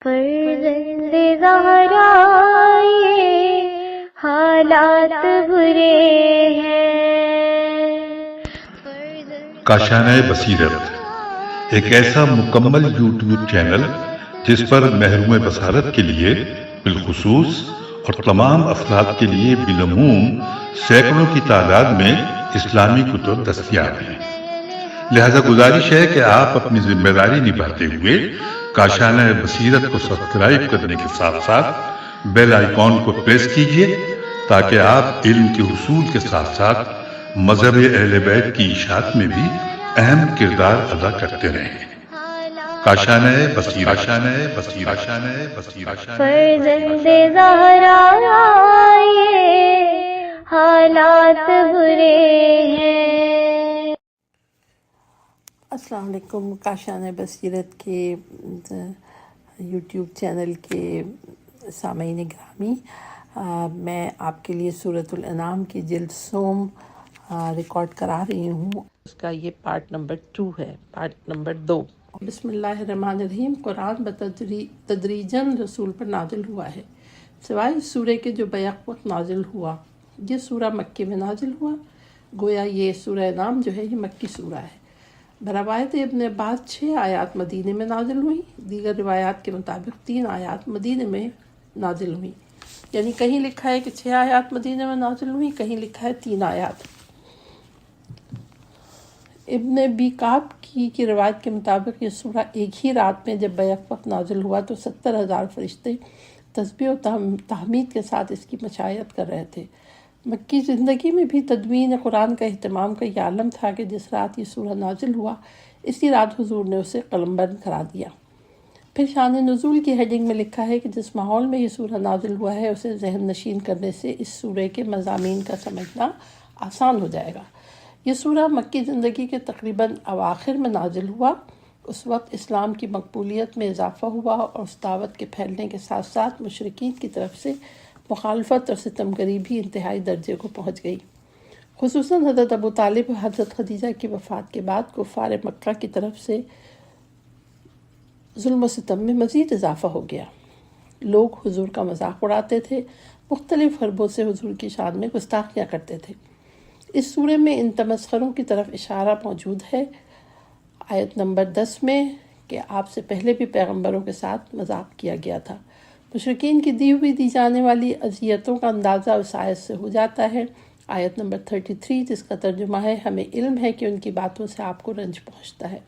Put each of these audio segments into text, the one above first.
فرزند زہرا یہ حالات برے ہیں۔ کاشانۂ بصیرت ایک ایسا مکمل یوٹیوب چینل جس پر محروم بصارت کے لیے بالخصوص اور تمام افراد کے لیے بالعموم سینکڑوں کی تعداد میں اسلامی کتب دستیاب ہیں۔ لہذا گزارش ہے کہ آپ اپنی ذمہ داری نبھاتے ہوئے کاشانۂ بصیرت کو سبسکرائب کرنے کے ساتھ ساتھ بیل آئیکن کو پریس کیجیے تاکہ آپ علم کے حصول کے ساتھ ساتھ مذہب اہل بیت کی اشاعت میں بھی اہم کردار ادا کرتے رہیں۔ کاشانۂ بصیرت، کاشانۂ بصیرت، کاشانۂ بصیرت۔ فرزند زہرا یہ حالات برے ہیں۔ السلام علیکم۔ کاشانۂ بصیرت کے یوٹیوب چینل کے سامعین گرامی، میں آپ کے لیے سورۃ الانعام کی جلد سوم ریکارڈ کرا رہی ہوں۔ اس کا یہ پارٹ نمبر 2 ہے، پارٹ نمبر 2۔ بسم اللہ الرحمن الرحیم۔ قرآن تدریجاً رسول پر نازل ہوا ہے، سوائے اس سورہ کے جو بیک وقت نازل ہوا۔ یہ سورہ مکی میں نازل ہوا، گویا یہ سورہ انعام جو ہے یہ مکی سورہ ہے۔ بروایت ابن عباس 6 آیات مدینے میں نازل ہوئیں، دیگر روایات کے مطابق 3 آیات مدینے میں نازل ہوئیں، یعنی کہیں لکھا ہے کہ 6 آیات مدینے میں نازل ہوئیں، کہیں لکھا ہے 3 آیات۔ ابن ابی کعب کی روایت کے مطابق یہ سورہ ایک ہی رات میں جب بیک وقت نازل ہوا تو 70,000 فرشتے تسبیح و تحمید کے ساتھ اس کی مشاہدت کر رہے تھے۔ مکی زندگی میں بھی تدوین قرآن کا اہتمام کا یہ عالم تھا کہ جس رات یہ سورہ نازل ہوا اسی رات حضور نے اسے قلم بند کرا دیا۔ پھر شان نزول کی ہیڈنگ میں لکھا ہے کہ جس ماحول میں یہ سورہ نازل ہوا ہے اسے ذہن نشین کرنے سے اس سورہ کے مضامین کا سمجھنا آسان ہو جائے گا۔ یہ سورہ مکی زندگی کے تقریباً اواخر میں نازل ہوا۔ اس وقت اسلام کی مقبولیت میں اضافہ ہوا اور اس دعوت کے پھیلنے کے ساتھ ساتھ مشرکین کی طرف سے مخالفت اور ستمگری بھی انتہائی درجے کو پہنچ گئی۔ خصوصاً حضرت ابو طالب اور حضرت خدیجہ کی وفات کے بعد کفار مکہ کی طرف سے ظلم و ستم میں مزید اضافہ ہو گیا۔ لوگ حضور کا مذاق اڑاتے تھے، مختلف حربوں سے حضور کی شان میں گستاخیاں کرتے تھے۔ اس سورہ میں ان تمسخروں کی طرف اشارہ موجود ہے۔ آیت نمبر 10 میں کہ آپ سے پہلے بھی پیغمبروں کے ساتھ مذاق کیا گیا تھا۔ مشرکین کی دی جانے والی اذیتوں کا اندازہ اس آیت سے ہو جاتا ہے۔ آیت نمبر 33 جس کا ترجمہ ہے ہمیں علم ہے کہ ان کی باتوں سے آپ کو رنج پہنچتا ہے۔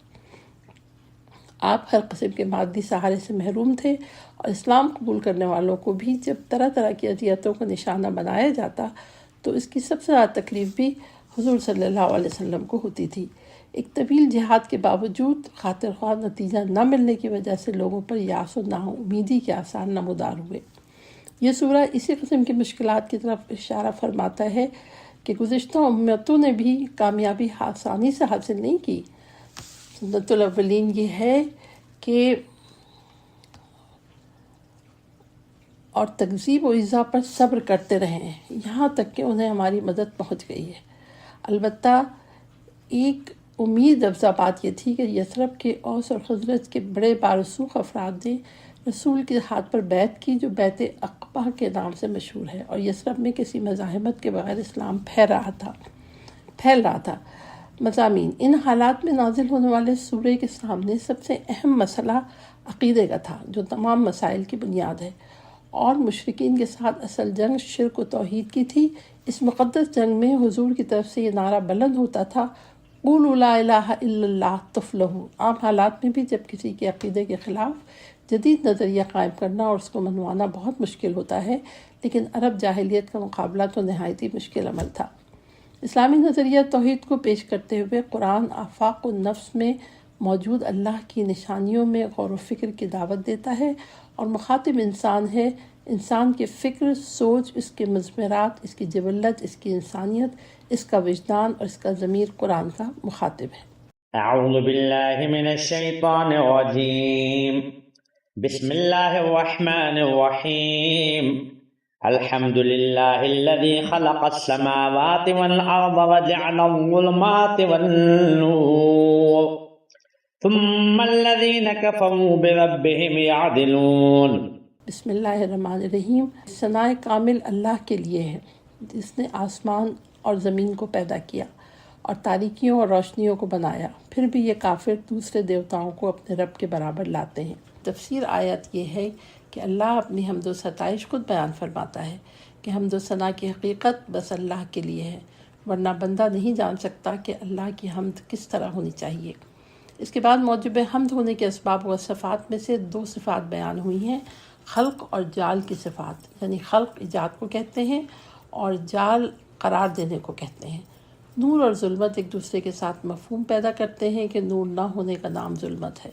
آپ ہر قسم کے مادی سہارے سے محروم تھے اور اسلام قبول کرنے والوں کو بھی جب طرح طرح کی اذیتوں کا نشانہ بنایا جاتا تو اس کی سب سے زیادہ تکلیف بھی حضور صلی اللہ علیہ وسلم کو ہوتی تھی۔ ایک طویل جہاد کے باوجود خاطر خواہ نتیجہ نہ ملنے کی وجہ سے لوگوں پر یاس و ناامیدی کے آثار نمودار ہوئے۔ یہ سورہ اسی قسم کی مشکلات کی طرف اشارہ فرماتا ہے کہ گزشتہ امتوں نے بھی کامیابی آسانی سے حاصل نہیں کی۔ سنت الاولین یہ ہے کہ اور تکذیب و ایذا پر صبر کرتے رہے ہیں یہاں تک کہ انہیں ہماری مدد پہنچ گئی ہے۔ البتہ ایک امید افزا بات یہ تھی کہ یثرب کے اوس اور خزرج کے بڑے بارسوخ افراد نے رسول کے ہاتھ پر بیعت کی جو بیعت عقبہ کے نام سے مشہور ہے، اور یثرب میں کسی مزاحمت کے بغیر اسلام پھیل رہا تھا۔ مضامین: ان حالات میں نازل ہونے والے سورہ کے سامنے سب سے اہم مسئلہ عقیدے کا تھا جو تمام مسائل کی بنیاد ہے، اور مشرکین کے ساتھ اصل جنگ شرک و توحید کی تھی۔ اس مقدس جنگ میں حضور کی طرف سے یہ نعرہ بلند ہوتا تھا، قولوا لا الہ الا اللہ تفلحوا۔ عام حالات میں بھی جب کسی کے عقیدے کے خلاف جدید نظریہ قائم کرنا اور اس کو منوانا بہت مشکل ہوتا ہے، لیکن عرب جاہلیت کا مقابلہ تو نہایت ہی مشکل عمل تھا۔ اسلامی نظریہ توحید کو پیش کرتے ہوئے قرآن آفاق النفس میں موجود اللہ کی نشانیوں میں غور و فکر کی دعوت دیتا ہے، اور مخاطب انسان ہے۔ انسان کے فکر، سوچ، اس کے مضمرات، اس کی جبلت، اس کی انسانیت، اس کا وجدان اور اس کا ضمیر قرآن کا مخاطب ہے۔ اعوذ باللہ من الشیطان الرجیم، بسم اللہ الرحمن الرحیم۔ الحمد للہ الذی خلق السماوات والارض وجعل الظلمات والنور ثم الذين كفروا بربهم يعدلون۔ بسم اللہ الرحمن الرحیم۔ ثنائے کامل اللہ کے لیے ہے جس نے آسمان اور زمین کو پیدا کیا اور تاریکیوں اور روشنیوں کو بنایا، پھر بھی یہ کافر دوسرے دیوتاؤں کو اپنے رب کے برابر لاتے ہیں۔ تفسیر آیت یہ ہے کہ اللہ اپنی حمد و ستائش خود بیان فرماتا ہے کہ حمد و ثنا کی حقیقت بس اللہ کے لیے ہے، ورنہ بندہ نہیں جان سکتا کہ اللہ کی حمد کس طرح ہونی چاہیے۔ اس کے بعد موجب حمد ہونے کے اسباب و صفات میں سے 2 صفات بیان ہوئی ہیں، خلق اور جال کی صفات، یعنی خلق ایجاد کو کہتے ہیں اور جال قرار دینے کو کہتے ہیں۔ نور اور ظلمت ایک دوسرے کے ساتھ مفہوم پیدا کرتے ہیں کہ نور نہ ہونے کا نام ظلمت ہے۔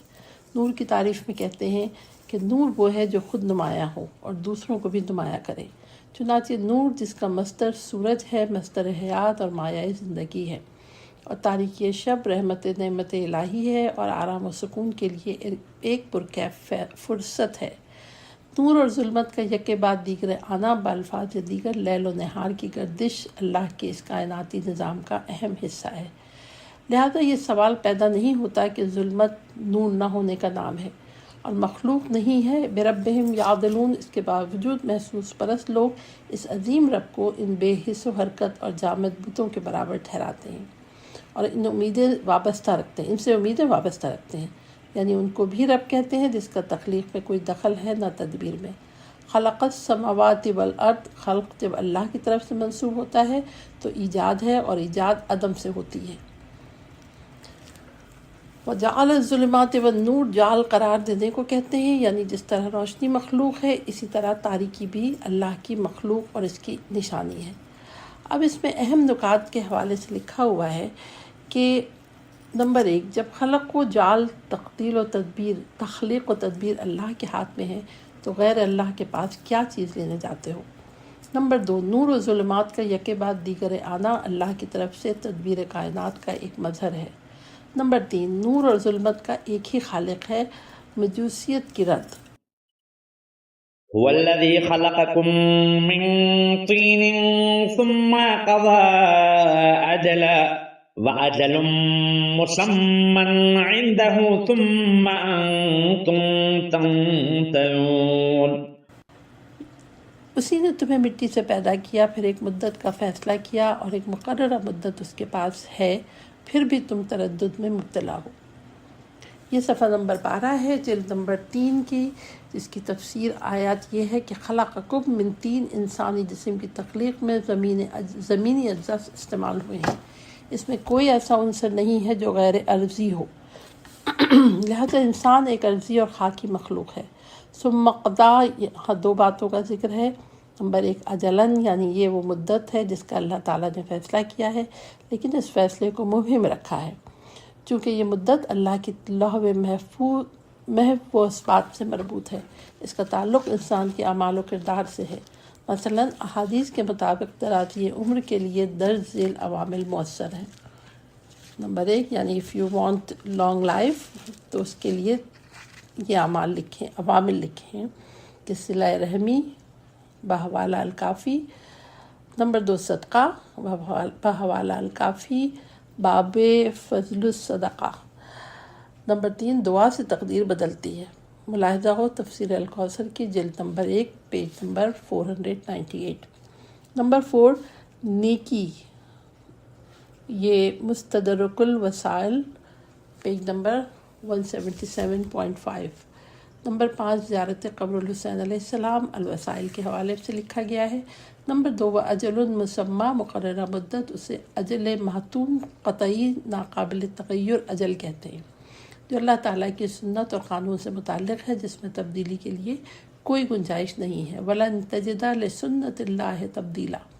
نور کی تعریف میں کہتے ہیں کہ نور وہ ہے جو خود نمایاں ہو اور دوسروں کو بھی نمایاں کرے۔ چنانچہ نور جس کا مصدر سورج ہے، مصدر حیات اور مایہ زندگی ہے، اور تاریکی شب رحمت نعمت الہی ہے اور آرام و سکون کے لیے ایک پرکیف فرصت ہے۔ نور اور ظلمت کا یکے بعد دیگر آنا بالفاظ دیگر لیل و نہار کی گردش اللہ کے اس کائناتی نظام کا اہم حصہ ہے۔ لہذا یہ سوال پیدا نہیں ہوتا کہ ظلمت نور نہ ہونے کا نام ہے اور مخلوق نہیں ہے۔ بربہم یعدلون، اس کے باوجود محسوس پرست لوگ اس عظیم رب کو ان بے حس و حرکت اور جامد بتوں کے برابر ٹھہراتے ہیں اور ان سے امیدیں وابستہ رکھتے ہیں، یعنی ان کو بھی رب کہتے ہیں جس کا تخلیق میں کوئی دخل ہے نہ تدبیر میں۔ خلق السماوات والارض، خلق جب اللہ کی طرف سے منسوب ہوتا ہے تو ایجاد ہے اور ایجاد عدم سے ہوتی ہے۔ وجعل الظلمات والنور، جعل قرار دینے کو کہتے ہیں، یعنی جس طرح روشنی مخلوق ہے اسی طرح تاریکی بھی اللہ کی مخلوق اور اس کی نشانی ہے۔ اب اس میں اہم نکات کے حوالے سے لکھا ہوا ہے کہ نمبر 1، جب خلق و جعل تخلیق و تدبیر اللہ کے ہاتھ میں ہے تو غیر اللہ کے پاس کیا چیز لینے جاتے ہو۔ نمبر 2، نور و ظلمات کا یکے بعد دیگر آنا اللہ کی طرف سے تدبیر کائنات کا ایک مظہر ہے۔ نمبر 3، نور اور ظلمت کا ایک ہی خالق ہے، مجوسیت کی رد۔ هو الذي خلقكم من طين ثم قضى أجلا وأجل مسمى عنده ثم أنتم تمترون۔ اسی نے تمہیں مٹی سے پیدا کیا، پھر ایک مدت کا فیصلہ کیا اور ایک مقررہ مدت اس کے پاس ہے، پھر بھی تم تردد میں مبتلا ہو۔ یہ صفحہ نمبر 12 ہے جلد نمبر 3 کی، جس کی تفسیر آیات یہ ہے کہ خلقکم من طین، انسانی جسم کی تخلیق میں زمینی اجزاء استعمال ہوئے ہیں، اس میں کوئی ایسا عنصر نہیں ہے جو غیر ارضی ہو، لہذا انسان ایک ارضی اور خاکی مخلوق ہے۔ ثم قضا، یہاں 2 باتوں کا ذکر ہے۔ نمبر 1، اجلن، یعنی یہ وہ مدت ہے جس کا اللہ تعالیٰ نے فیصلہ کیا ہے، لیکن اس فیصلے کو مبہم رکھا ہے چونکہ یہ مدت اللہ کی لوح محو و اثبات سے مربوط ہے، اس کا تعلق انسان کے اعمال و کردار سے ہے۔ مثلا احادیث کے مطابق درازی عمر کے لیے درج ذیل عوامل مؤثر ہیں۔ نمبر 1، یعنی if you want long life تو اس کے لیے یہ عوامل لکھے ہیں کہ صلہ رحمی بحوالہ الکافی۔ نمبر 2، صدقہ بحوالہ الکافی باب فضل الصدقہ۔ نمبر 3، دعا سے تقدیر بدلتی ہے، ملاحظہ ہو تفسیر الکوثر کی جلد نمبر 1 پیج نمبر 498۔ نمبر 4، نیکی، یہ مستدرک الوسائل پیج نمبر 177.5۔ نمبر 5، زیارت قبر الحسین علیہ السلام الوسائل کے حوالے سے لکھا گیا ہے۔ نمبر 2، اجل مسمى، مقررہ مدت، اسے اجل محتوم قطعی ناقابل تغیر اجل کہتے ہیں، جو اللہ تعالیٰ کی سنت اور قانون سے متعلق ہے، جس میں تبدیلی کے لیے کوئی گنجائش نہیں ہے۔ وَلَن تَجِدَ لِسُنَّتِ اللَّهِ تَبْدِيلًا۔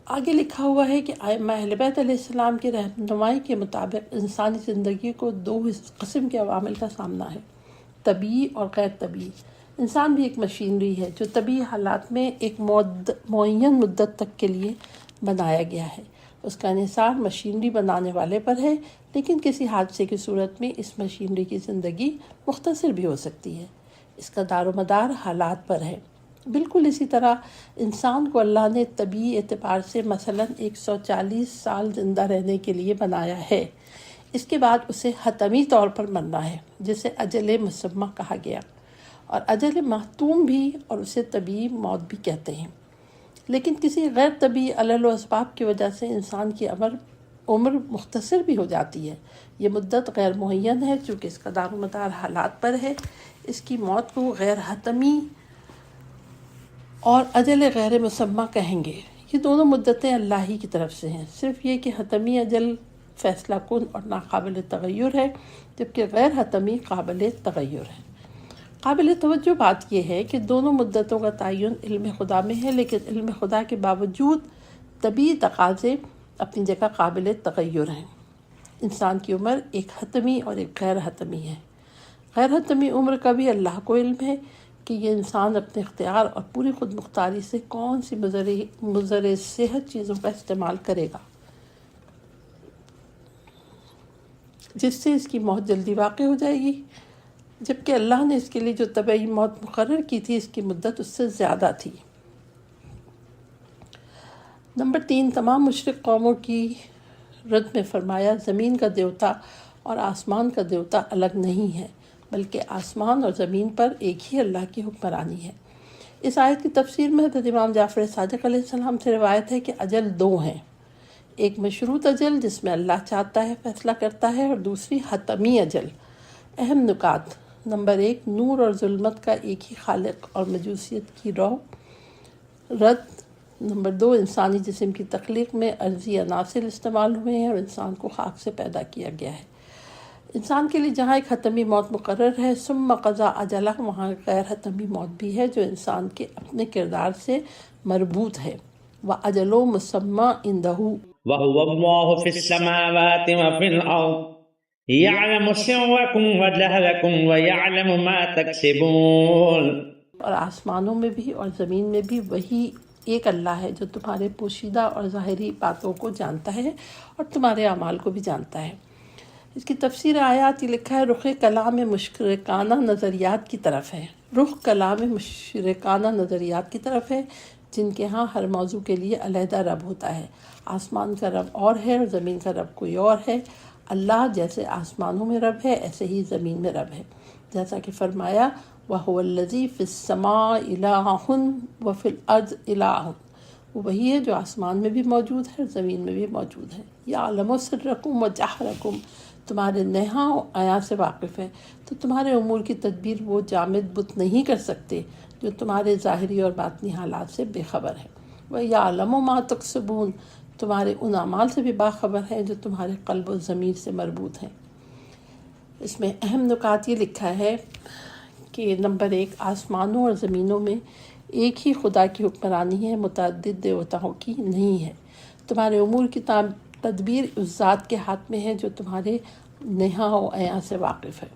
آگے لکھا ہوا ہے کہ ائمہ اہل بیت علیہ السلام کی رہنمائی کے مطابق انسانی زندگی کو 2 قسم کے عوامل کا سامنا ہے، طبیعی اور غیر طبیعی۔ انسان بھی ایک مشینری ہے جو طبیعی حالات میں ایک معین مدت تک کے لیے بنایا گیا ہے، اس کا انحصار مشینری بنانے والے پر ہے، لیکن کسی حادثے کی صورت میں اس مشینری کی زندگی مختصر بھی ہو سکتی ہے، اس کا دار و مدار حالات پر ہے۔ بالکل اسی طرح انسان کو اللہ نے طبعی اعتبار سے مثلاً 140 سال زندہ رہنے کے لیے بنایا ہے، اس کے بعد اسے حتمی طور پر مرنا ہے جسے اجل مسمہ کہا گیا، اور اجل محتوم بھی، اور اسے طبعی موت بھی کہتے ہیں۔ لیکن کسی غیر طبعی علل و اسباب کی وجہ سے انسان کی عمر مختصر بھی ہو جاتی ہے۔ یہ مدت غیر معین ہے، چونکہ اس کا دار و مدار حالات پر ہے۔ اس کی موت کو غیر حتمی اور اجل غیر مسمہ کہیں گے۔ یہ دونوں مدتیں اللہ ہی کی طرف سے ہیں، صرف یہ کہ حتمی اجل فیصلہ کن اور ناقابل تغیر ہے، جبکہ غیر حتمی قابل تغیر ہے۔ قابل توجہ بات یہ ہے کہ دونوں مدتوں کا تعین علم خدا میں ہے، لیکن علم خدا کے باوجود طبعی تقاضے اپنی جگہ قابل تغیر ہیں۔ انسان کی عمر ایک حتمی اور ایک غیر حتمی ہے۔ غیر حتمی عمر کا بھی اللہ کو علم ہے کہ یہ انسان اپنے اختیار اور پوری خود مختاری سے کون سی مضر صحت چیزوں کا استعمال کرے گا جس سے اس کی موت جلدی واقع ہو جائے گی، جبکہ اللہ نے اس کے لیے جو طبعی موت مقرر کی تھی اس کی مدت اس سے زیادہ تھی۔ نمبر 3، تمام مشرک قوموں کی رد میں فرمایا زمین کا دیوتا اور آسمان کا دیوتا الگ نہیں ہے، بلکہ آسمان اور زمین پر ایک ہی اللہ کی حکمرانی ہے۔ اس آیت کی تفسیر میں حضرت امام جعفر صادق علیہ السلام سے روایت ہے کہ اجل 2 ہیں، ایک مشروط اجل جس میں اللہ چاہتا ہے فیصلہ کرتا ہے، اور دوسری حتمی اجل۔ اہم نکات: نمبر 1، نور اور ظلمت کا ایک ہی خالق اور موجودیت کی رد۔ نمبر 2، انسانی جسم کی تخلیق میں عرضی عناصر استعمال ہوئے ہیں اور انسان کو خاک سے پیدا کیا گیا ہے۔ انسان کے لیے جہاں ایک حتمی موت مقرر ہے، ثم قضا اجلہ، وہاں غیر حتمی موت بھی ہے جو انسان کے اپنے کردار سے مربوط ہے۔ وَأَجَلٌ مُّسَمًّى عِندَهُ وَهُوَ اللَّهُ فِي السَّمَاوَاتِ وَفِي الْأَرْضِ يَعْلَمُ سِرَّكُمْ وَجَهْرَكُمْ وَيَعْلَمُ مَا تَكْسِبُونَ۔ اور آسمانوں میں بھی اور زمین میں بھی وہی ایک اللہ ہے جو تمہارے پوشیدہ اور ظاہری باتوں کو جانتا ہے اور تمہارے اعمال کو بھی جانتا ہے۔ اس کی تفسیر آیات یہ لکھا ہے، رخ کلام مشرکانہ نظریات کی طرف ہے۔ رخ کلام مشرکانہ نظریات کی طرف ہے جن کے ہاں ہر موضوع کے لیے علیحدہ رب ہوتا ہے۔ آسمان کا رب اور ہے اور زمین کا رب کوئی اور ہے۔ اللہ جیسے آسمانوں میں رب ہے ایسے ہی زمین میں رب ہے، جیسا کہ فرمایا وَهُوَ الَّذِي فِي السَّمَاءِ إِلَٰهٌ وَفِي الْأَرْضِ إِلَٰهٌ، وہ وہی ہے جو آسمان میں بھی موجود ہے اور زمین میں بھی موجود ہے۔ يَعْلَمُ سِرَّكُمْ وَجَهْرَكُمْ، تمہارے نہاں و عیاں سے واقف ہے، تو تمہارے امور کی تدبیر وہ جامد بت نہیں کر سکتے جو تمہارے ظاہری اور باطنی حالات سے بے خبر ہے۔ وَيَعْلَمُ مَا تَكْسِبُونَ، تمہارے ان اعمال سے بھی باخبر ہے جو تمہارے قلب و ضمیر سے مربوط ہیں۔ اس میں اہم نکات یہ لکھا ہے کہ نمبر 1، آسمانوں اور زمینوں میں ایک ہی خدا کی حکمرانی ہے، متعدد دیوتاؤں کی نہیں ہے۔ تمہارے امور کی تدبیر اس ذات کے ہاتھ میں ہے جو تمہارے نہاں و عیاں سے واقف ہے۔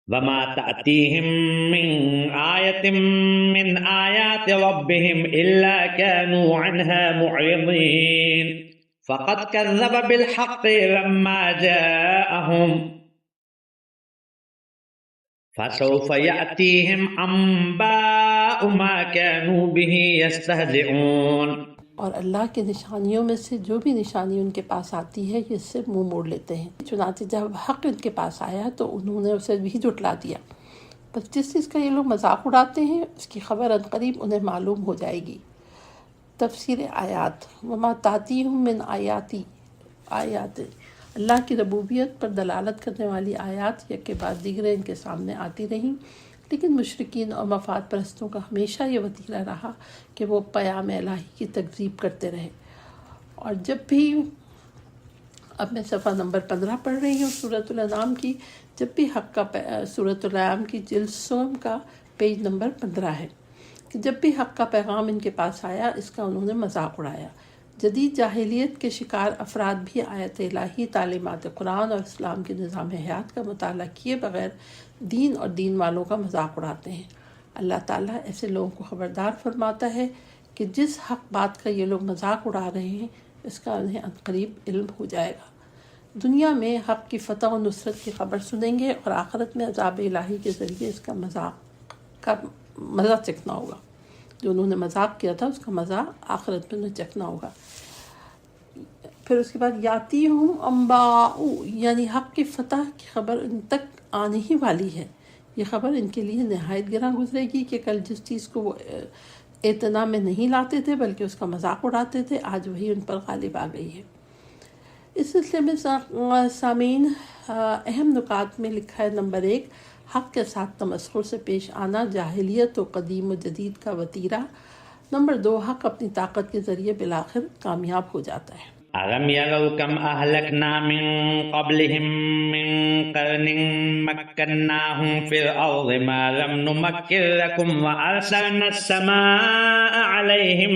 وما تأتيهم من آية من آيات ربهم إلا كانوا عنها معرضين فقد كذب بالحق لما جاءهم فسوف يأتيهم أنباء ما كانوا به يستهزئون۔ اور اللہ کے نشانیوں میں سے جو بھی نشانی ان کے پاس آتی ہے یہ اس سے منہ موڑ لیتے ہیں۔ چنانچہ جب حق ان کے پاس آیا تو انہوں نے اسے بھی جھٹلا دیا، بس جس چیز کا یہ لوگ مذاق اڑاتے ہیں اس کی خبر عنقریب انہیں معلوم ہو جائے گی۔ تفسیر آیات: وما تأتیہم من آیات، اللہ کی ربوبیت پر دلالت کرنے والی آیات یک کے بعد دیگرے ان کے سامنے آتی رہیں، لیکن مشرکین اور مفاد پرستوں کا ہمیشہ یہ وتیرہ رہا کہ وہ پیام الہی کی تکذیب کرتے رہے۔ اور جب بھی، اب میں صفحہ نمبر 15 پڑھ رہی ہوں سورۃ الانعام کی، جب بھی حق کا سورۃ الانعام کی جلد سوم کا پیج نمبر 15 ہے کہ جب بھی حق کا پیغام ان کے پاس آیا اس کا انہوں نے مذاق اڑایا۔ جدید جاہلیت کے شکار افراد بھی آیت الہی، تعلیمات قرآن اور اسلام کے نظام حیات کا مطالعہ کیے بغیر دین اور دین والوں کا مذاق اڑاتے ہیں۔ اللہ تعالیٰ ایسے لوگوں کو خبردار فرماتا ہے کہ جس حق بات کا یہ لوگ مذاق اڑا رہے ہیں اس کا انہیں عنقریب علم ہو جائے گا۔ دنیا میں حق کی فتح و نصرت کی خبر سنیں گے اور آخرت میں عذاب الہی کے ذریعے اس کا مزہ چکھنا ہوگا۔ جو انہوں نے مذاق کیا تھا اس کا مزہ آخرت میں انہیں چکھنا ہوگا۔ پھر اس کے بعد یاتی ہوں انباء، یعنی حق کی فتح کی خبر ان تک آنے ہی والی ہے۔ یہ خبر ان کے لیے نہایت گراں گزرے گی کہ کل جس چیز کو وہ اعتنا میں نہیں لاتے تھے بلکہ اس کا مذاق اڑاتے تھے، آج وہی ان پر غالب آ گئی ہے۔ اس سلسلے میں سامعین اہم نکات میں لکھا ہے نمبر 1، حق کے ساتھ تمسخر سے پیش آنا جاہلیت و قدیم و جدید کا وتیرہ۔ نمبر 2، حق اپنی طاقت کے ذریعے بالآخر کامیاب ہو جاتا ہے۔ أَلَمْ يَرَوْا كَمْ أَهْلَكْنَا مِنْ قَبْلِهِمْ مِنْ قَرْنٍ مَكَّنَّاهُمْ فِي الْأَرْضِ مَا لَمْ نُمَكِّنْ لَكُمْ وَأَرْسَلْنَا السَّمَاءَ عَلَيْهِمْ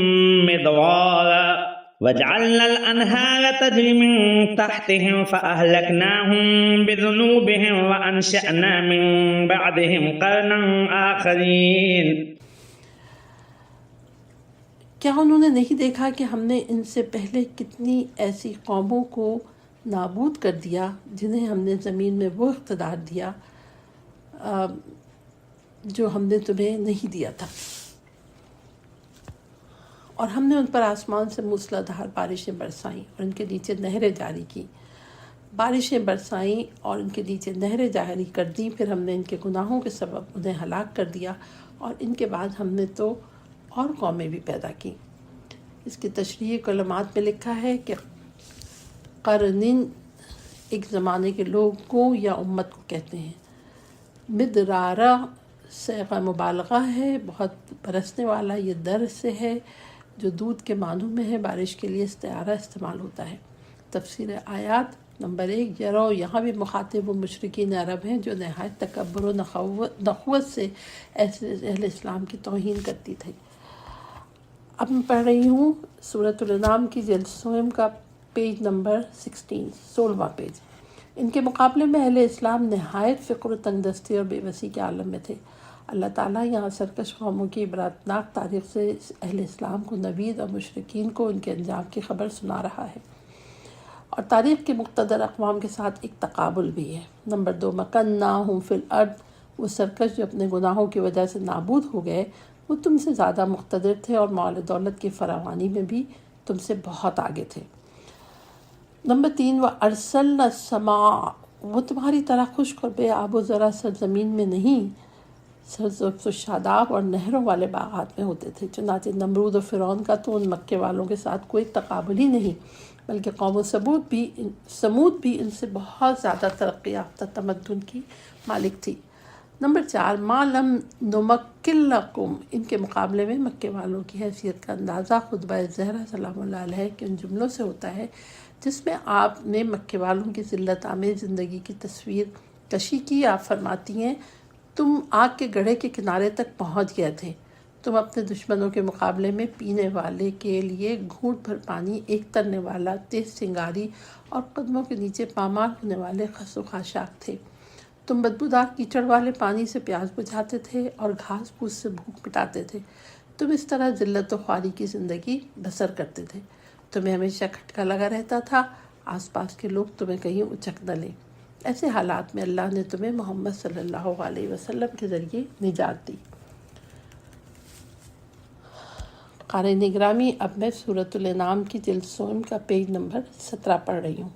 مِدْرَارًا وَجَعَلْنَا الْأَنْهَارَ تَجْرِي مِنْ تَحْتِهِمْ فَأَهْلَكْنَاهُمْ بِذُنُوبِهِمْ وَأَنْشَأْنَا مِنْ بَعْدِهِمْ قَرْنًا آخَرِينَ۔ کیا انہوں نے نہیں دیکھا کہ ہم نے ان سے پہلے کتنی ایسی قوموں کو نابود کر دیا جنہیں ہم نے زمین میں وہ اقتدار دیا جو ہم نے تمہیں نہیں دیا تھا، اور ہم نے ان پر آسمان سے موسلادھار بارشیں برسائیں اور ان کے نیچے نہریں جاری کی۔ بارشیں برسائیں اور ان کے نیچے نہریں جاری کر دیں، پھر ہم نے ان کے گناہوں کے سبب انہیں ہلاک کر دیا، اور ان کے بعد ہم نے تو اور قومیں بھی پیدا کی۔ اس کی تشریح کلمات میں لکھا ہے کہ قرنن ایک زمانے کے لوگوں یا امت کو کہتے ہیں۔ مدرارہ صیغہ مبالغہ ہے، بہت برسنے والا، یہ در سے ہے جو دودھ کے معنوں میں ہے، بارش کے لیے استعارہ استعمال ہوتا ہے۔ تفسیر آیات نمبر 1، یرو یہاں بھی مخاطب و مشرکین عرب ہیں جو نہایت تکبر و نخوت سے اہل اسلام کی توہین کرتی تھی۔ اب میں پڑھ رہی ہوں سورۃ الانعام کی جلد سوم کا پیج نمبر 16واں پیج۔ ان کے مقابلے میں اہل اسلام نہایت فقر و تنگ دستی اور بے بسی کے عالم میں تھے۔ اللہ تعالیٰ یہاں سرکش قوموں کی عبرتناک تاریخ سے اہل اسلام کو نوید اور مشرکین کو ان کے انجام کی خبر سنا رہا ہے، اور تاریخ کے مقتدر اقوام کے ساتھ ایک تقابل بھی ہے۔ نمبر 2، مکناہم فی الارض، وہ سرکش جو اپنے گناہوں کی وجہ سے نابود ہو گئے، وہ تم سے زیادہ مقتدر تھے اور مال و دولت کی فراوانی میں بھی تم سے بہت آگے تھے۔ نمبر 3، وَأَرْسَلْنَا السَّمَاءَ، وہ تمہاری طرح خشک اور بے آب و زرع سرزمین میں نہیں، سرسبز و شاداب اور نہروں والے باغات میں ہوتے تھے۔ چنانچہ نمرود و فرعون کا تو ان مکے والوں کے ساتھ کوئی تقابل ہی نہیں، بلکہ قوم سمود بھی ان سے بہت زیادہ ترقی یافتہ تمدن کی مالک تھی۔ نمبر 4، ما لم نمکن لکم، ان کے مقابلے میں مکے والوں کی حیثیت کا اندازہ خطبہ زہرا سلام اللہ علیہ کے ان جملوں سے ہوتا ہے جس میں آپ نے مکے والوں کی ذلت آمیز زندگی کی تصویر کشی کی۔ آپ فرماتی ہیں، تم آگ کے گڑھے کے کنارے تک پہنچ گئے تھے، تم اپنے دشمنوں کے مقابلے میں پینے والے کے لیے گھونٹ بھر پانی، ایک ترنے والا، تیز سنگاری اور قدموں کے نیچے پامال ہونے والے خس و خاشاک تھے۔ تم بدبودار کیچڑ والے پانی سے پیاس بجھاتے تھے اور گھاس پھوس سے بھوک مٹاتے تھے۔ تم اس طرح ذلت و خواری کی زندگی بسر کرتے تھے۔ تمہیں ہمیشہ کھٹکا لگا رہتا تھا، آس پاس کے لوگ تمہیں کہیں اچک نہ لیں۔ ایسے حالات میں اللہ نے تمہیں محمد صلی اللہ علیہ وسلم کے ذریعے نجات دی۔ قارئین گرامی، اب میں سورۃ الانعام کی جلد سوم کا پیج نمبر 17 پڑھ رہی ہوں۔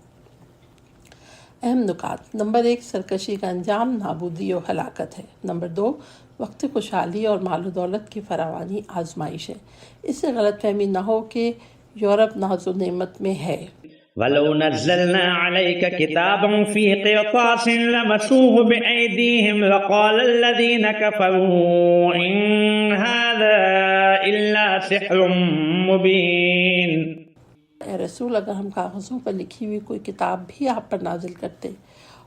اہم نکات۔ نمبر 1، سرکشی کا انجام نابودی و ہلاکت ہے۔ نمبر 2، وقت خوشحالی اور مال و دولت کی فراوانی آزمائش ہے۔ اس سے غلط فہمی نہ ہو کہ یورپ ناز و نعمت میں ہے۔ وَلَوْ نَزَّلْنَا عَلَيْكَ كِتَابًا فِي قِرْطَاسٍ لَمَسُوهُ بِأَيْدِيهِمْ لَقَالَ الَّذِينَ كَفَرُوا إِنْ هَذَا إِلَّا سِحْرٌ مُبِينٌ۔ اے رسول، اگر ہم کاغذوں پر لکھی ہوئی کوئی کتاب بھی آپ پر نازل کرتے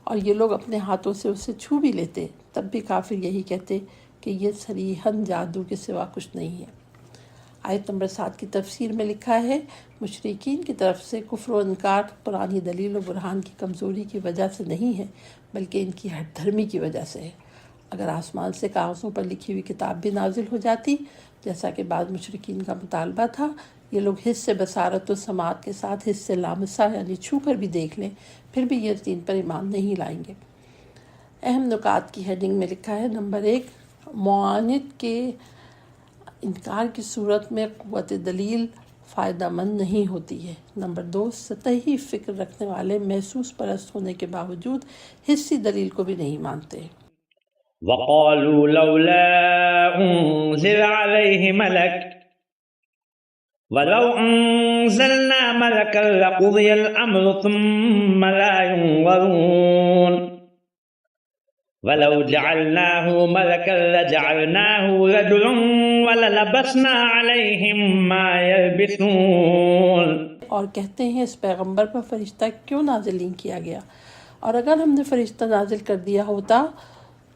اور یہ لوگ اپنے ہاتھوں سے اسے چھو بھی لیتے، تب بھی کافر یہی کہتے کہ یہ صریحاً جادو کے سوا کچھ نہیں ہے۔ آیت نمبر 7 کی تفسیر میں لکھا ہے، مشرکین کی طرف سے کفر و انکار قرآنی دلیل و برہان کی کمزوری کی وجہ سے نہیں ہے، بلکہ ان کی ہٹ دھرمی کی وجہ سے ہے۔ اگر آسمان سے کاغذوں پر لکھی ہوئی کتاب بھی نازل ہو جاتی، جیسا کہ بعض مشرکین کا مطالبہ تھا، یہ لوگ حس بصارت و سماعت کے ساتھ حس لامسہ یعنی چھو کر بھی دیکھ لیں، پھر بھی یہ دین پر ایمان نہیں لائیں گے۔ اہم نکات کی ہیڈنگ میں لکھا ہے، نمبر 1، معاند کے انکار کی صورت میں قوت دلیل فائدہ مند نہیں ہوتی ہے۔ نمبر 2، سطحی فکر رکھنے والے محسوس پرست ہونے کے باوجود حسی دلیل کو بھی نہیں مانتے۔ وقالوا لولا انزل عليه ملك ولو انزلنا ملكا لقضي الامر ثم لا ينظرون ولو جعلناه ملكا لجعلناه رجلا وللبسنا عليهم ما يلبسون۔ اور کہتے ہیں اس پیغمبر پر فرشتہ کیوں نازل نہیں کیا گیا، اور اگر ہم نے فرشتہ نازل کر دیا ہوتا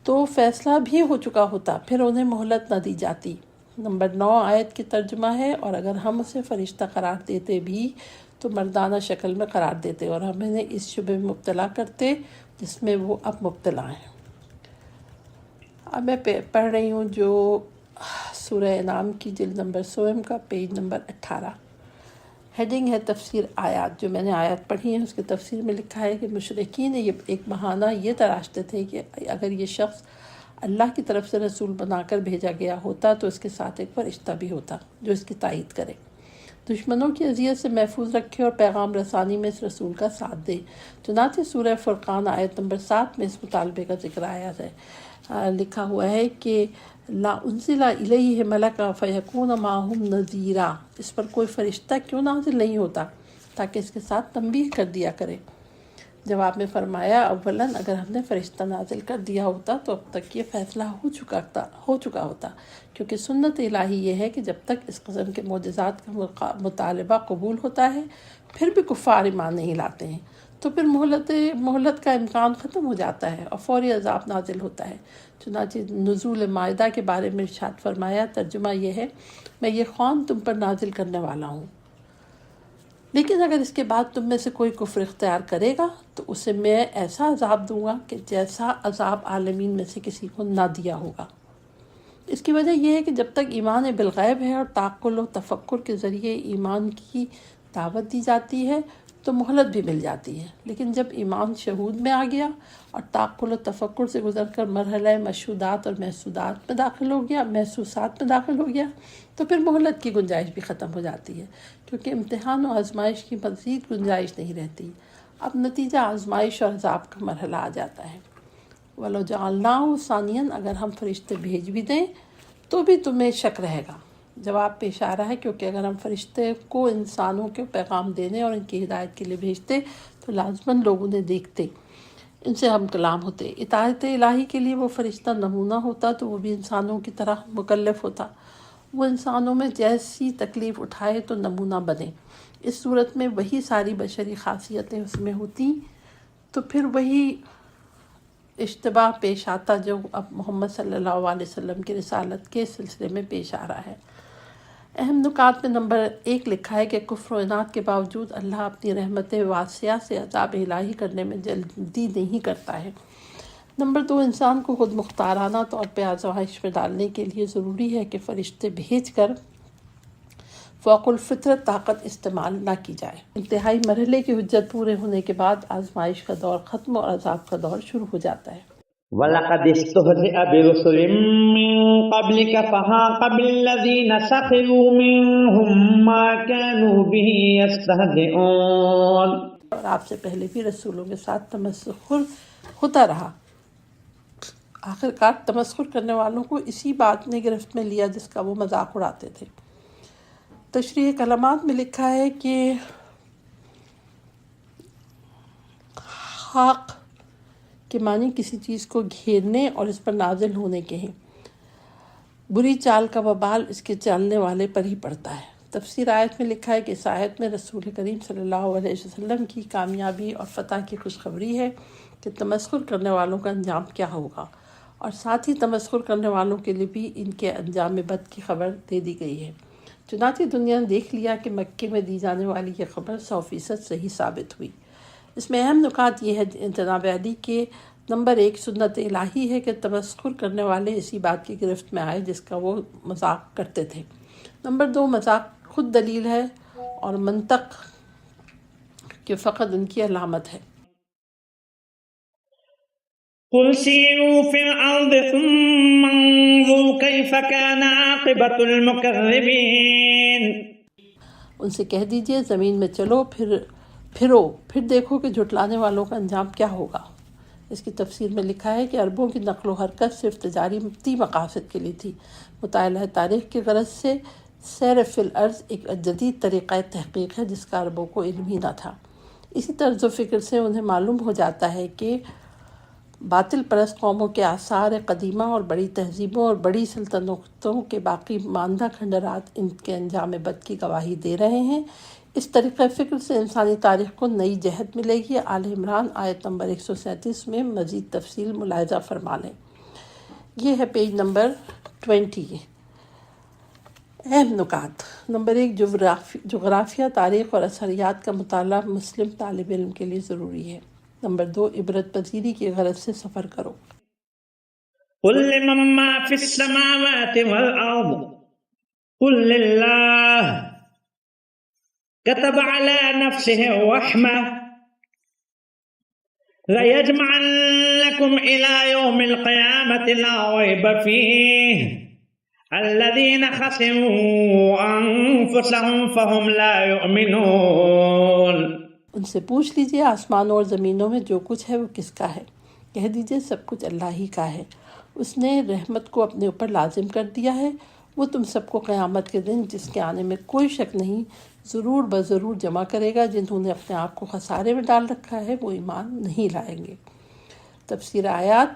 تو فیصلہ بھی ہو چکا ہوتا، پھر انہیں مہلت نہ دی جاتی۔ نمبر 9 آیت کی ترجمہ ہے، اور اگر ہم اسے فرشتہ قرار دیتے بھی تو مردانہ شکل میں قرار دیتے اور ہم انہیں اس شبہ میں مبتلا کرتے جس میں وہ اب مبتلا ہیں۔ اب میں پڑھ رہی ہوں جو سورہ انعام کی جلد نمبر 16 کا پیج نمبر 18۔ ہیڈنگ ہے تفسیر آیات۔ جو میں نے آیات پڑھی ہیں اس کے تفسیر میں لکھا ہے کہ مشرکین یہ ایک بہانہ یہ تراشتے تھے کہ اگر یہ شخص اللہ کی طرف سے رسول بنا کر بھیجا گیا ہوتا تو اس کے ساتھ ایک فرشتہ بھی ہوتا جو اس کی تائید کرے، دشمنوں کی اذیت سے محفوظ رکھے اور پیغام رسانی میں اس رسول کا ساتھ دے۔ چنانچہ سورہ فرقان آیت نمبر 7 میں اس مطالبے کا ذکر آیا ہے۔ لکھا ہوا ہے کہ لا انزل الیہ ملک فیکون معہم نذیرا، اس پر کوئی فرشتہ کیوں نازل نہیں ہوتا تاکہ اس کے ساتھ تنبیہ کر دیا کرے۔ جواب میں فرمایا، اولاً اگر ہم نے فرشتہ نازل کر دیا ہوتا تو اب تک یہ فیصلہ ہو چکا ہوتا، کیونکہ سنت الہی یہ ہے کہ جب تک اس قسم کے معجزات کا مطالبہ قبول ہوتا ہے پھر بھی کفار ایمان نہیں لاتے ہیں تو پھر مہلت کا امکان ختم ہو جاتا ہے اور فوری عذاب نازل ہوتا ہے۔ چنانچہ نزول مائدہ کے بارے میں ارشاد فرمایا، ترجمہ یہ ہے، میں یہ خوان تم پر نازل کرنے والا ہوں، لیکن اگر اس کے بعد تم میں سے کوئی کفر اختیار کرے گا تو اسے میں ایسا عذاب دوں گا کہ جیسا عذاب عالمین میں سے کسی کو نہ دیا ہوگا۔ اس کی وجہ یہ ہے کہ جب تک ایمان بالغیب ہے اور تعقل و تفکر کے ذریعے ایمان کی دعوت دی جاتی ہے تو مہلت بھی مل جاتی ہے، لیکن جب ایمان شہود میں آ گیا اور تعقل و تفکر سے گزر کر مرحلہ مشہودات اور محسوسات میں داخل ہو گیا تو پھر مہلت کی گنجائش بھی ختم ہو جاتی ہے، کیونکہ امتحان و آزمائش کی مزید گنجائش نہیں رہتی۔ اب نتیجہ آزمائش اور عذاب کا مرحلہ آ جاتا ہے۔ وَلَوْ جَعَلْنَاهُ ثَانِيًا، اگر ہم فرشتے بھیج بھی دیں تو بھی تمہیں شک رہے گا۔ جواب پیش آ رہا ہے کیونکہ اگر ہم فرشتے کو انسانوں کے پیغام دینے اور ان کی ہدایت کے لیے بھیجتے تو لازماً لوگ انہیں دیکھتے، ان سے ہم کلام ہوتے۔ اطاعت الہی کے لیے وہ فرشتہ نمونہ ہوتا تو وہ بھی انسانوں کی طرح مکلف ہوتا، وہ انسانوں میں جیسی تکلیف اٹھائے تو نمونہ بنے۔ اس صورت میں وہی ساری بشری خاصیتیں اس میں ہوتی تو پھر وہی اشتباہ پیش آتا جو اب محمد صلی اللہ علیہ وسلم کی رسالت کے سلسلے میں پیش آ رہا ہے۔ اہم نکات میں نمبر 1 لکھا ہے کہ کفر و عناد کے باوجود اللہ اپنی رحمت واسعہ سے عذاب الہی کرنے میں جلدی نہیں کرتا ہے۔ نمبر 2، انسان کو خود مختارانہ طور پہ آزمائش میں ڈالنے کے لیے ضروری ہے کہ فرشتے بھیج کر فوق الفطرت طاقت استعمال نہ کی جائے۔ انتہائی مرحلے کی حجت پورے ہونے کے بعد آزمائش کا دور ختم اور عذاب کا دور شروع ہو جاتا ہے۔ وَلَقَدِ اسْتُهْزِئَ بِرُسُلٍ مِّن قَبْلِكَ فَحَاقَ بِالَّذِينَ سَخِرُوا مِنْهُم مَّا كَانُوا بِهِ يَسْتَهْزِئُونَ۔ اور آپ سے پہلے بھی رسولوں کے ساتھ تمسخر ہوتا رہا، آخرکار تمسخر کرنے والوں کو اسی بات نے گرفت میں لیا جس کا وہ مذاق اڑاتے تھے۔ تشریح کلمات میں لکھا ہے کہ حاق کے معنی کسی چیز کو گھیرنے اور اس پر نازل ہونے کے ہیں۔ بری چال کا وبال اس کے چلنے والے پر ہی پڑتا ہے۔ تفسیر آیت میں لکھا ہے کہ اس آیت میں رسول کریم صلی اللہ علیہ وسلم کی کامیابی اور فتح کی خوشخبری ہے کہ تمسخر کرنے والوں کا انجام کیا ہوگا، اور ساتھ ہی تمسخر کرنے والوں کے لیے بھی ان کے انجام بد کی خبر دے دی گئی ہے۔ چنانچہ دنیا نے دیکھ لیا کہ مکے میں دی جانے والی یہ خبر 100% صحیح ثابت ہوئی۔ اس میں اہم نکات یہ ہے جناب علی کہ نمبر 1، سنت الہی ہے کہ تمسخر کرنے والے اسی بات کی گرفت میں آئے جس کا وہ مذاق کرتے تھے۔ نمبر 2، مذاق خود دلیل ہے اور منطق کہ فقط ان کی علامت ہے۔ قل سيروا في الأرض ثم انظروا كيف كان عاقبة المكذبين. ان سے کہہ دیجئے زمین میں چلو پھرو پھر دیکھو کہ جھٹلانے والوں کا انجام کیا ہوگا. اس کی تفسیر میں لکھا ہے کہ عربوں کی نقل و حرکت صرف تجارتی مقاصد کے لیے تھی. مطالعہ تاریخ کی غرض سے سیر فی الارض ایک جدید طریقہ تحقیق ہے جس کا عربوں کو علم ہی نہ تھا. اسی طرز و فکر سے انہیں معلوم ہو جاتا ہے کہ باطل پرست قوموں کے آثار قدیمہ اور بڑی تہذیبوں اور بڑی سلطنتوں کے باقی ماندہ کھنڈرات ان کے انجام بد کی گواہی دے رہے ہیں. اس طریقہ فکر سے انسانی تاریخ کو نئی جہت ملے گی. آل عمران آیت نمبر 137 میں مزید تفصیل ملاحظہ فرما لیں. یہ ہے پیج نمبر 20. اہم نکات. نمبر 1، جغرافیہ، تاریخ اور اثریات کا مطالعہ مسلم طالب علم کے لیے ضروری ہے. نمبر 2، عبرت پذیری کی غرض سے سفر کرو. قل لمن ما في السماوات والأرض قل لله كتب على نفسه الرحمة ليجمعنكم إلى يوم القيامة لا ريب فيه الذين خسروا أنفسهم فهم لا يؤمنون. ان سے پوچھ لیجئے آسمانوں اور زمینوں میں جو کچھ ہے وہ کس کا ہے. کہہ دیجئے سب کچھ اللہ ہی کا ہے. اس نے رحمت کو اپنے اوپر لازم کر دیا ہے. وہ تم سب کو قیامت کے دن جس کے آنے میں کوئی شک نہیں ضرور بضرور جمع کرے گا. جنہوں نے اپنے آپ کو خسارے میں ڈال رکھا ہے وہ ایمان نہیں لائیں گے. تفسیر آیات.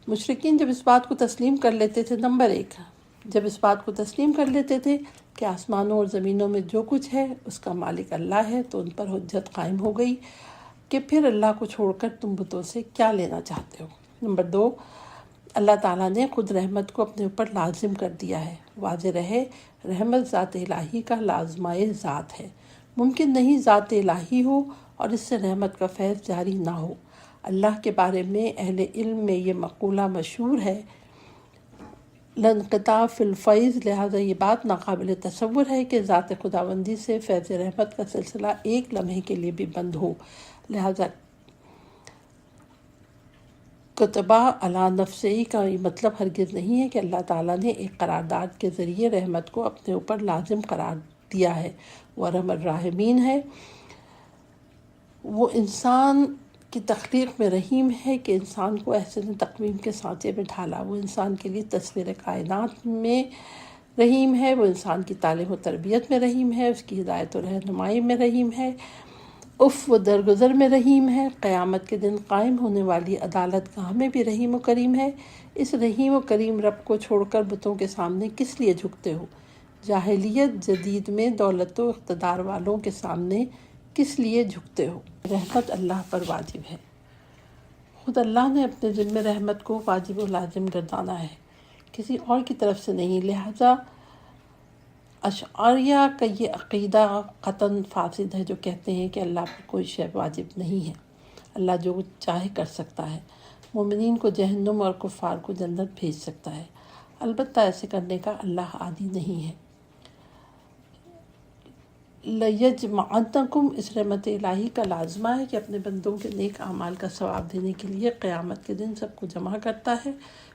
مشرکین جب اس بات کو تسلیم کر لیتے تھے، نمبر 1، جب اس بات کو تسلیم کر لیتے تھے کہ آسمانوں اور زمینوں میں جو کچھ ہے اس کا مالک اللہ ہے، تو ان پر حجت قائم ہو گئی کہ پھر اللہ کو چھوڑ کر تم بتوں سے کیا لینا چاہتے ہو. نمبر 2، اللہ تعالیٰ نے خود رحمت کو اپنے اوپر لازم کر دیا ہے. واضح رہے رحمت ذات الہی کا لازمہ ذات ہے. ممکن نہیں ذات الہی ہو اور اس سے رحمت کا فیض جاری نہ ہو. اللہ کے بارے میں اہل علم میں یہ مقولہ مشہور ہے لانقطاع فی الفیض. لہٰذا یہ بات ناقابل تصور ہے کہ ذات خداوندی سے فیض رحمت کا سلسلہ ایک لمحے کے لیے بھی بند ہو. لہٰذا کتبہ علی نفسہ کا یہ مطلب ہرگز نہیں ہے کہ اللہ تعالیٰ نے ایک قرارداد کے ذریعے رحمت کو اپنے اوپر لازم قرار دیا ہے. وہ ارحم الراحمین ہے. وہ انسان کی تخلیق میں رحیم ہے کہ انسان کو احسن تقویم کے سانچے میں ڈھالا. وہ انسان کے لیے تصویر کائنات میں رحیم ہے. وہ انسان کی تعلیم و تربیت میں رحیم ہے. اس کی ہدایت و رہنمائی میں رحیم ہے. وہ درگزر میں رحیم ہے. قیامت کے دن قائم ہونے والی عدالت گاہ میں بھی رحیم و کریم ہے. اس رحیم و کریم رب کو چھوڑ کر بتوں کے سامنے کس لیے جھکتے ہو؟ جاہلیت جدید میں دولت و اقتدار والوں کے سامنے کس لیے جھکتے ہو؟ رحمت اللہ پر واجب ہے. خود اللہ نے اپنے ذمہ رحمت کو واجب و لازم گردانا ہے، کسی اور کی طرف سے نہیں. لہذا اشعریہ کا یہ عقیدہ قطعاً فاسد ہے جو کہتے ہیں کہ اللہ پر کوئی شے واجب نہیں ہے. اللہ جو چاہے کر سکتا ہے. مومنین کو جہنم اور کفار کو جنت بھیج سکتا ہے. البتہ ایسے کرنے کا اللہ عادی نہیں ہے. لَيَجْمَعَنَّكُمْ اس رحمت الہی کا لازمہ ہے کہ اپنے بندوں کے نیک اعمال کا ثواب دینے کے لیے قیامت کے دن سب کو جمع کرتا ہے،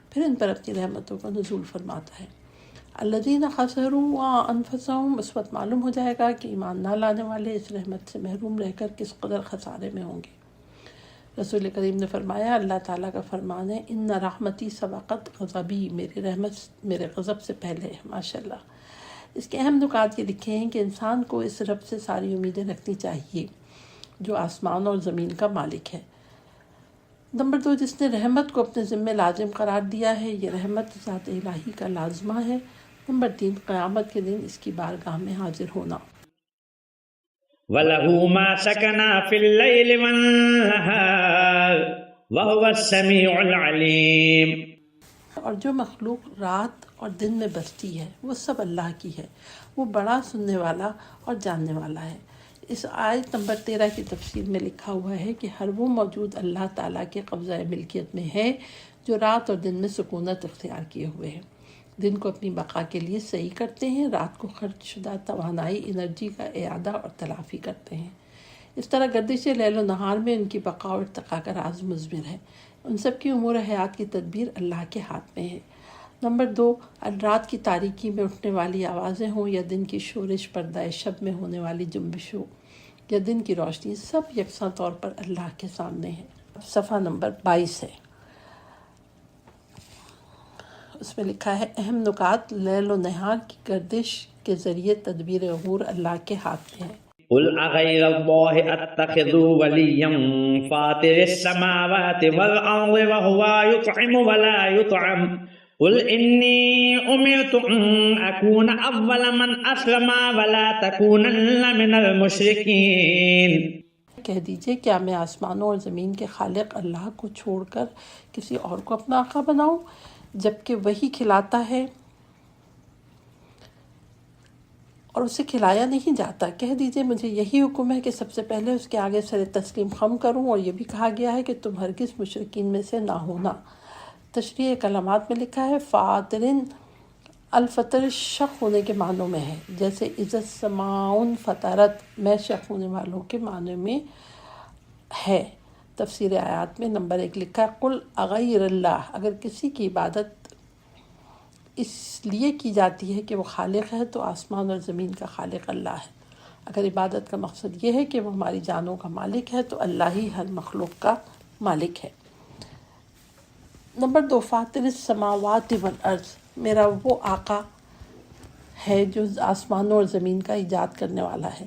پھر ان پر اپنی رحمتوں کا نزول فرماتا ہے. الذین خسروا انفسهم. اس وقت معلوم ہو جائے گا کہ ایمان نہ لانے والے اس رحمت سے محروم رہ کر کس قدر خسارے میں ہوں گے. رسول کریم نے فرمایا، اللہ تعالیٰ کا فرمان ہے، ان رحمتی سبقت غضبی. میری رحمت میرے غضب سے پہلے ہے. ماشاءاللہ. اس کے اہم نکات یہ لکھے ہیں کہ انسان کو اس رب سے ساری امیدیں رکھنی چاہیے جو آسمان اور زمین کا مالک ہے. نمبر 2، جس نے رحمت کو اپنے ذمہ لازم قرار دیا ہے، یہ رحمت ذات الہی کا لازمہ ہے. نمبر 3، قیامت کے دن اس کی بارگاہ میں حاضر ہونا. وَلَهُ مَا سَكَنَ فِي اللَّيْلِ وَالنَّهَارِ وَهُوَ السَّمِيعُ الْعَلِيمُ. اور جو مخلوق رات اور دن میں بستی ہے وہ سب اللہ کی ہے. وہ بڑا سننے والا اور جاننے والا ہے. اس آیت نمبر 13 کی تفسیر میں لکھا ہوا ہے کہ ہر وہ موجود اللہ تعالیٰ کے قبضہ ملکیت میں ہے جو رات اور دن میں سکونت اختیار کیے ہوئے ہیں. دن کو اپنی بقا کے لیے صحیح کرتے ہیں، رات کو خرچ شدہ توانائی انرجی کا اعادہ اور تلافی کرتے ہیں. اس طرح گردش لیل و نہار میں ان کی بقا اور ارتقاء کا راز مضمر ہے. ان سب کی امور حیات کی تدبیر اللہ کے ہاتھ میں ہے۔ نمبر 2، رات کی تاریکی میں اٹھنے والی آوازیں ہوں یا دن کی شورش، پردہ شب میں ہونے والی جنبش ہو یا دن کی روشنی، سب یکساں طور پر اللہ کے سامنے ہے۔ صفحہ نمبر 22 ہے، اس میں لکھا ہے اہم نکات: لیل و نہار کی گردش کے ذریعے تدبیر امور اللہ کے ہاتھ میں ہے۔ قل اغیر اللہ اتخذ ولیا فاطر السماوات والارض وهو يطعم ولا يطعم قل انی امرت ان اکون اول من اسلم ولا تکونن من المشرکین۔ کہہ دیجئے کیا میں آسمانوں اور زمین کے خالق اللہ کو چھوڑ کر کسی اور کو اپنا آقا بناؤں جبکہ وہی کھلاتا ہے اور اسے کھلایا نہیں جاتا؟ کہہ دیجئے مجھے یہی حکم ہے کہ سب سے پہلے اس کے آگے سر تسلیم خم کروں، اور یہ بھی کہا گیا ہے کہ تم ہرگز مشرکین میں سے نہ ہونا۔ تشریح کلمات میں لکھا ہے فاطرن، الفطر شق ہونے کے معنوں میں ہے، جیسے اذا السماء فطرت میں شق ہونے والوں کے معنی میں ہے۔ تفسیر آیات میں نمبر 1 لکھا ہے قل اغیر اللہ، اگر کسی کی عبادت اس لیے کی جاتی ہے کہ وہ خالق ہے تو آسمان اور زمین کا خالق اللہ ہے۔ اگر عبادت کا مقصد یہ ہے کہ وہ ہماری جانوں کا مالک ہے تو اللہ ہی ہر مخلوق کا مالک ہے۔ نمبر 2، فاطر السماوات والارض، میرا وہ آقا ہے جو آسمانوں اور زمین کا ایجاد کرنے والا ہے۔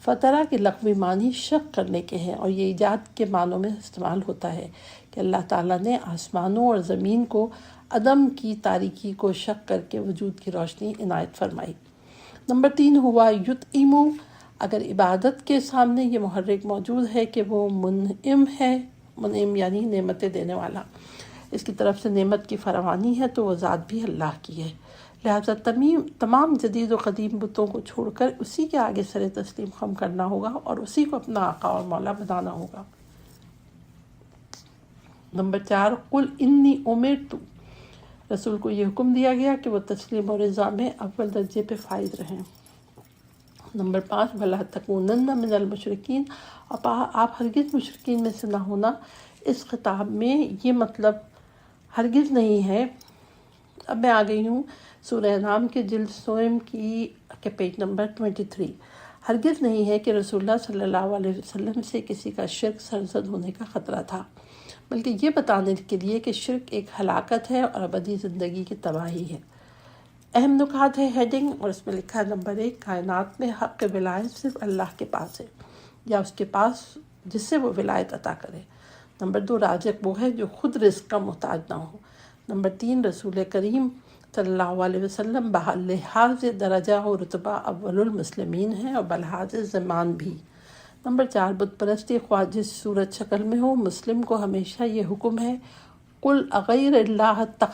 فطرہ کے لغوی معنی شق کرنے کے ہیں، اور یہ ایجاد کے معنوں میں استعمال ہوتا ہے کہ اللہ تعالیٰ نے آسمانوں اور زمین کو عدم کی تاریکی کو شق کر کے وجود کی روشنی عنایت فرمائی۔ نمبر 3، ہوا یطعم، اگر عبادت کے سامنے یہ محرک موجود ہے کہ وہ منعم ہے، منعم یعنی نعمتیں دینے والا، اس کی طرف سے نعمت کی فراوانی ہے تو وہ ذات بھی اللہ کی ہے، لہذا تمام جدید و قدیم بتوں کو چھوڑ کر اسی کے آگے سر تسلیم خم کرنا ہوگا اور اسی کو اپنا آقا اور مولا بنانا ہوگا۔ نمبر 4، قل انی امرت، رسول کو یہ حکم دیا گیا کہ وہ تسلیم و رضا میں اول درجے پہ فائز رہیں۔ نمبر 5، وَلَا تَكُونَنَّ مِنَ الْمُشْرِكِينَ، آپ ہرگز مشرکین میں سے نہ ہونا۔ اس خطاب میں یہ مطلب ہرگز نہیں ہے۔ اب میں آ گئی ہوں سورہ انعام کے جلد سوم کے پیج نمبر 23۔ ہرگز نہیں ہے کہ رسول اللہ صلی اللہ علیہ وسلم سے کسی کا شرک سرزد ہونے کا خطرہ تھا، بلکہ یہ بتانے کے لیے کہ شرک ایک ہلاکت ہے اور ابدی زندگی کی تباہی ہے۔ اہم نکات ہے ہیڈنگ، اور اس میں لکھا ہے نمبر 1، کائنات میں حق ولایت صرف اللہ کے پاس ہے یا اس کے پاس جس سے وہ ولایت عطا کرے۔ نمبر 2، رازق وہ ہے جو خود رزق کا محتاج نہ ہو۔ نمبر 3، رسول کریم صلی اللہ علیہ وسلم بلحاظ درجہ و رتبہ اول المسلمین ہیں اور بلحاظ زمان بھی۔ نمبر 4، بت پرستی خواہ جس صورت شکل میں ہو، مسلم کو ہمیشہ یہ حکم ہے قل اغیر اللہ